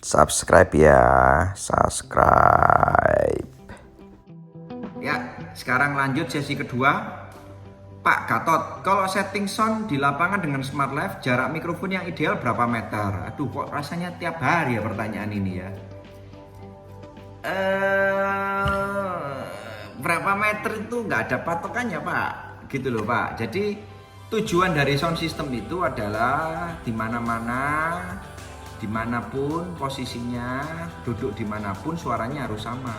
Subscribe ya, subscribe. Ya, sekarang lanjut sesi kedua. Pak Gatot, kalau setting sound di lapangan dengan Smart Live, jarak mikrofon yang ideal berapa meter? Aduh, kok rasanya tiap hari ya pertanyaan ini ya. Berapa meter itu nggak ada patokannya Pak, gitu loh Pak. Jadi tujuan dari sound system itu adalah di mana-mana, dimanapun posisinya, duduk dimanapun suaranya harus sama.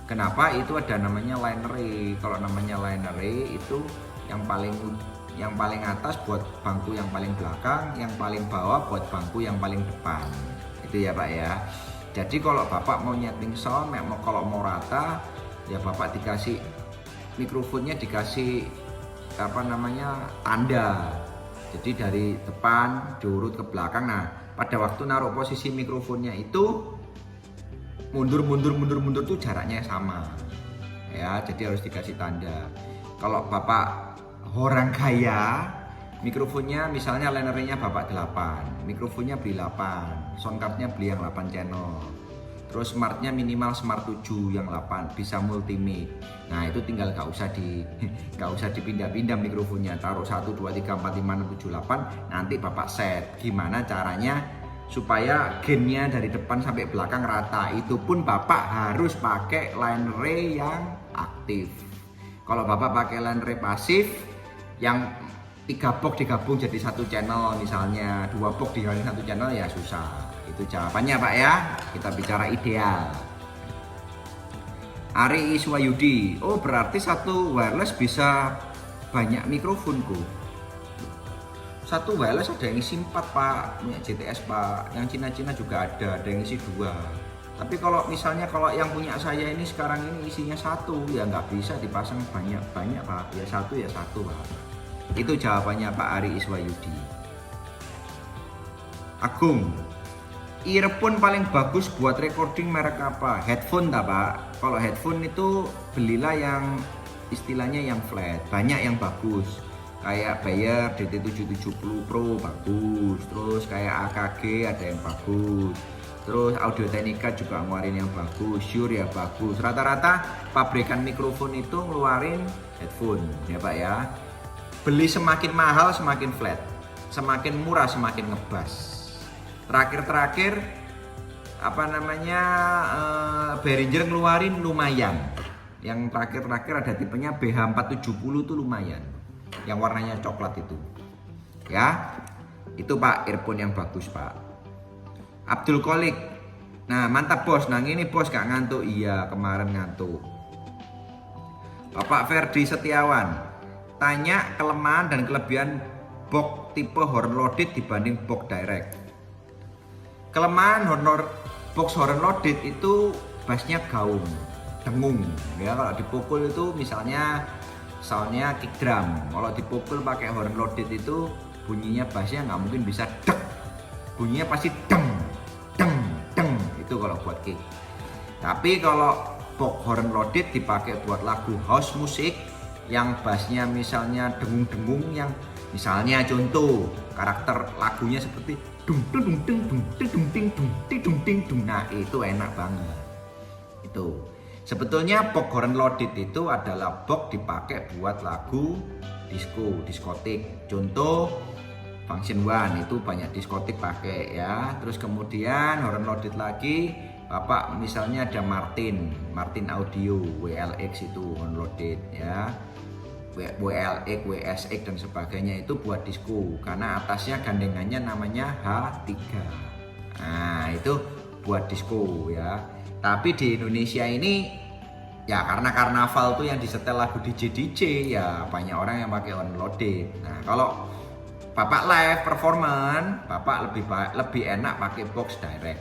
Kenapa? Itu ada namanya line array. Kalau namanya line array itu yang paling atas buat bangku yang paling belakang, yang paling bawah buat bangku yang paling depan. Itu ya Pak ya. Jadi kalau Bapak mau nyeting sound, kalau mau rata, ya Bapak dikasih mikrofonnya dikasih tanda. Jadi dari depan diurut ke belakang. Nah, pada waktu naruh posisi mikrofonnya itu mundur tuh jaraknya sama ya, jadi harus dikasih tanda. Kalau Bapak orang kaya, mikrofonnya misalnya line array-nya Bapak 8, mikrofonnya beli 8, soundcardnya beli yang 8 channel, terus smartnya minimal smart 7 yang 8, bisa multi mic. Nah itu tinggal gak usah dipindah-pindah mikrofonnya, taruh 1, 2, 3, 4, 5, 6, 7, 8, nanti Bapak set. Gimana caranya supaya gainnya dari depan sampai belakang rata? Itu pun Bapak harus pakai line array yang aktif. Kalau Bapak pakai line array pasif yang 3 box digabung jadi 1 channel, misalnya 2 box digabung 1 channel, ya susah. Itu jawabannya Pak ya. Kita bicara ideal. Ari Iswayudi, oh berarti satu wireless bisa banyak mikrofonku. Satu wireless ada yang isi 4 Pak, punya JTS Pak, yang Cina-Cina juga ada yang isi 2. Tapi kalau misalnya yang punya saya ini sekarang ini isinya 1, ya nggak bisa dipasang banyak-banyak Pak, ya 1 Pak. Itu jawabannya Pak Ari Iswayudi. Agung, earphone paling bagus buat recording merek apa? Headphone tak Pak? Kalau headphone itu belilah yang istilahnya yang flat, banyak yang bagus. Kayak Bayer DT770 Pro bagus, terus kayak AKG ada yang bagus, terus Audio Technica juga ngeluarin yang bagus, Shure ya bagus. Rata-rata pabrikan mikrofon itu ngeluarin headphone ya Pak ya. Beli semakin mahal semakin flat, semakin murah semakin ngebas. Terakhir Behringer ngeluarin lumayan. Yang terakhir ada tipenya BH470 tuh lumayan, yang warnanya coklat itu ya. Itu Pak earphone yang bagus Pak. Abdul Kolik, nah mantap bos, nah ini bos gak ngantuk? Iya kemarin ngantuk. Bapak Ferdi Setiawan, tanya kelemahan dan kelebihan box tipe horn loaded dibanding box direct. Kelemahan box horn loaded itu bassnya gaung, dengung ya. Kalau dipukul itu misalnya soundnya kick drum, kalau dipukul pakai horn loaded itu bunyinya bassnya nggak mungkin bisa dek, bunyinya pasti deng deng deng, itu kalau buat kick. Tapi kalau box horn loaded dipakai buat lagu house musik yang bassnya misalnya dengung-dengung, yang misalnya contoh karakter lagunya seperti dung dung dung dung dung dung dung dung dung, nah itu enak banget. Itu sebetulnya box horn loaded itu adalah box dipakai buat lagu diskotik. Contoh Function One itu banyak diskotik pakai ya. Terus kemudian horn loaded lagi, Bapak misalnya ada Martin Audio WLX itu horn loaded ya. WLX, WSX dan sebagainya itu buat disco, karena atasnya gandengannya namanya H3. Nah itu buat disco ya. Tapi di Indonesia ini ya karena karnaval tuh yang disetel lagu DJ ya banyak orang yang pakai horn loaded. Nah kalau Bapak live performance, Bapak lebih enak pakai box direct.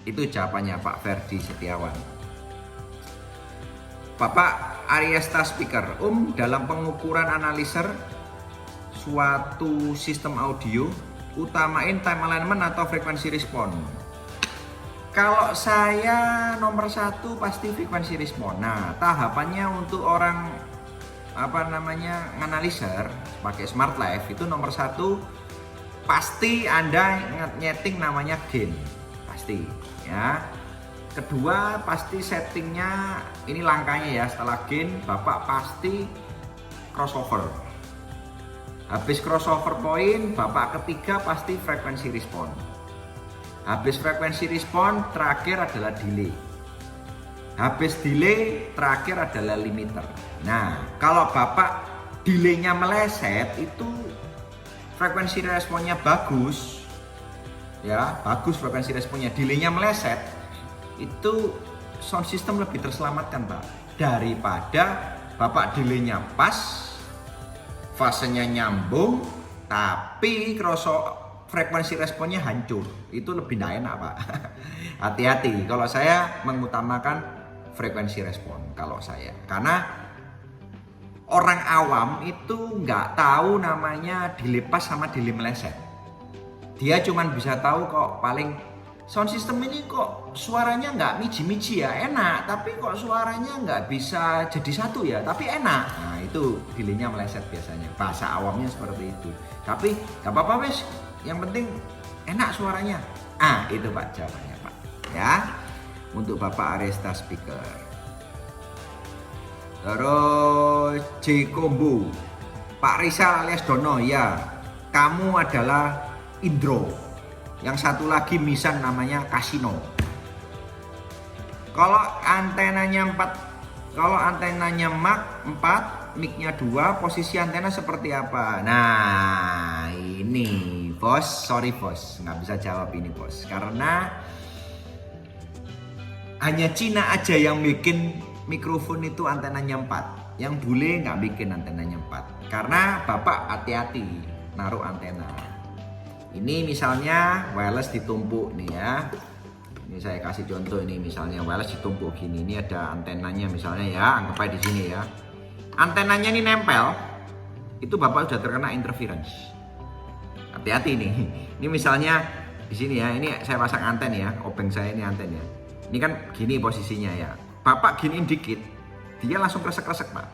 Itu jawabannya Pak Ferdi Setiawan. Bapak Ariesta Speaker, dalam pengukuran analiser suatu sistem audio, utamain time alignment atau frekuensi respon? Kalau saya nomor 1 pasti frekuensi respon. Nah, tahapannya untuk orang analyzer pakai Smart Live itu nomor 1 pasti Anda nyeting namanya gain. pasti ya. Kedua, pasti settingnya ini langkahnya ya. Setelah gain, Bapak pasti crossover. Habis crossover point, Bapak ketiga pasti frekuensi respon. Habis frekuensi respon, terakhir adalah delay. Habis delay, terakhir adalah limiter. Nah, kalau Bapak delaynya meleset, itu frekuensi responnya bagus. Ya, bagus frekuensi responnya. Delaynya meleset, itu sound system lebih terselamatkan, Pak. Daripada Bapak delaynya pas, fasenya nyambung, tapi frekuensi responnya hancur. Itu lebih tidak enak, Pak. Hati-hati, kalau saya mengutamakan frekuensi respon kalau saya, karena orang awam itu nggak tahu namanya delay pas sama delay meleset. Dia cuma bisa tahu kok paling sound system ini kok suaranya nggak miji-miji ya, enak, tapi kok suaranya nggak bisa jadi satu ya, tapi enak. Nah, itu delaynya meleset biasanya, bahasa awamnya seperti itu. Tapi nggak apa-apa wes, yang penting enak suaranya. Itu Pak jawabannya, Pak ya, untuk Bapak Arista speaker. Terus J Combo, Pak Rizal alias Dono, ya kamu adalah Indro. Yang satu lagi Misan namanya Kasino. Kalau antenanya 4, kalau antenanya Mark 4, mic-nya 2, posisi antena seperti apa? Nah, ini bos, sorry bos, nggak bisa jawab ini bos, karena hanya Cina aja yang bikin mikrofon itu antenanya 4. Yang bule nggak bikin antenanya 4. Karena Bapak hati-hati naruh antena. Ini misalnya wireless ditumpuk nih ya. Ini saya kasih contoh, ini misalnya wireless ditumpuk gini. Ini ada antenanya misalnya ya, anggap aja di sini ya. Antenanya ini nempel. Itu Bapak sudah terkena interference. Hati-hati nih. Ini misalnya di sini ya. Ini saya pasang anten ya. Obeng saya ini anten ya. Ini kan gini posisinya ya. Bapak giniin dikit, dia langsung kresek-kresek, Pak.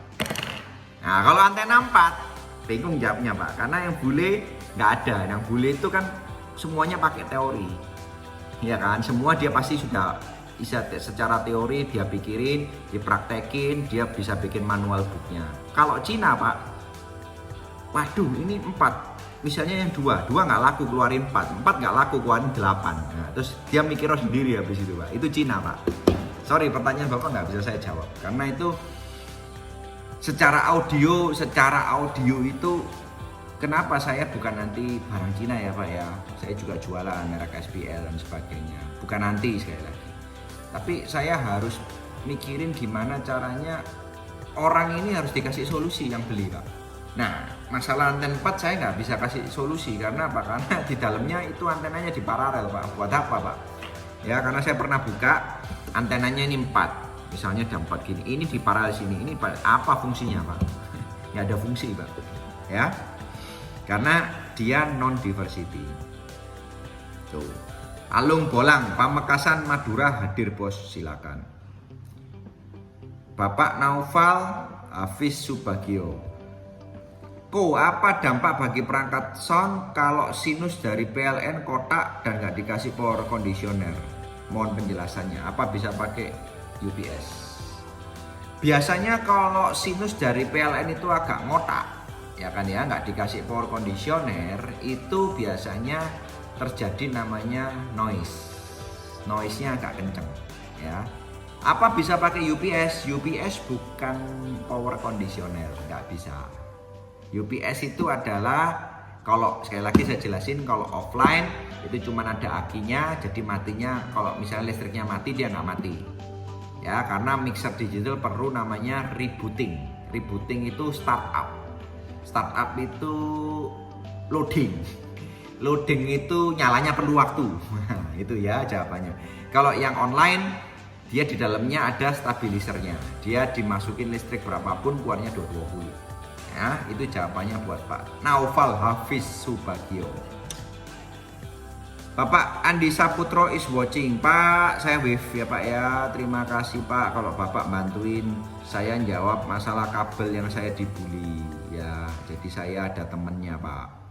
Nah, kalau antena 4, bingung jawabnya, Pak. Karena yang bule nggak ada. Yang bule itu kan semuanya pakai teori. Ya kan, semua dia pasti sudah bisa secara teori dia pikirin, dipraktekin, dia bisa bikin manual booknya. Kalau Cina, Pak, waduh ini 4. Misalnya yang 2 nggak laku keluarin 4 nggak laku keluarin 8. Nah, terus dia mikir sendiri habis itu, Pak. Itu Cina, Pak. Sorry, pertanyaan Bapak nggak bisa saya jawab karena itu secara audio itu kenapa saya bukan nanti barang Cina ya, Pak ya. Saya juga jualan merek SPL dan sebagainya. Bukan nanti sekali lagi. Tapi saya harus mikirin gimana caranya orang ini harus dikasih solusi yang beli, Pak. Nah, masalah anten 4 saya nggak bisa kasih solusi karena apa? Karena di dalamnya itu antenanya di paralel, Pak. Buat apa, Pak? Ya, karena saya pernah buka antenanya ini 4. Misalnya ada 4 gini. Ini di paralel sini. Ini apa fungsinya, Pak? Ya ada fungsi, Pak. Ya. Karena dia non diversity. Tuh. Alung Bolang, Pamekasan Madura hadir, Bos. Silakan. Bapak Naufal Hafiz Subagio. Apa dampak bagi perangkat sound kalau sinus dari PLN kotak dan nggak dikasih power conditioner? Mohon penjelasannya. Apa bisa pakai UPS? Biasanya kalau sinus dari PLN itu agak ngotak, ya kan ya, nggak dikasih power conditioner, itu biasanya terjadi namanya noise-nya agak kenceng, ya. Apa bisa pakai UPS? UPS bukan power conditioner, nggak bisa. UPS itu adalah, kalau sekali lagi saya jelasin, kalau offline itu cuma ada akinya, jadi matinya kalau misalnya listriknya mati dia nggak mati ya, karena mixer digital perlu namanya rebooting. Rebooting itu startup itu loading itu nyalanya perlu waktu. Itu ya jawabannya. Kalau yang online dia di dalamnya ada stabilisernya, dia dimasukin listrik berapapun keluarnya 220. Ya, itu jawabannya buat Pak Naufal Hafiz Subagio. Bapak Andi Saputro is watching. Pak, saya wave ya Pak ya. Terima kasih Pak kalau Bapak bantuin saya jawab masalah kabel yang saya dibully ya. Jadi saya ada temennya Pak.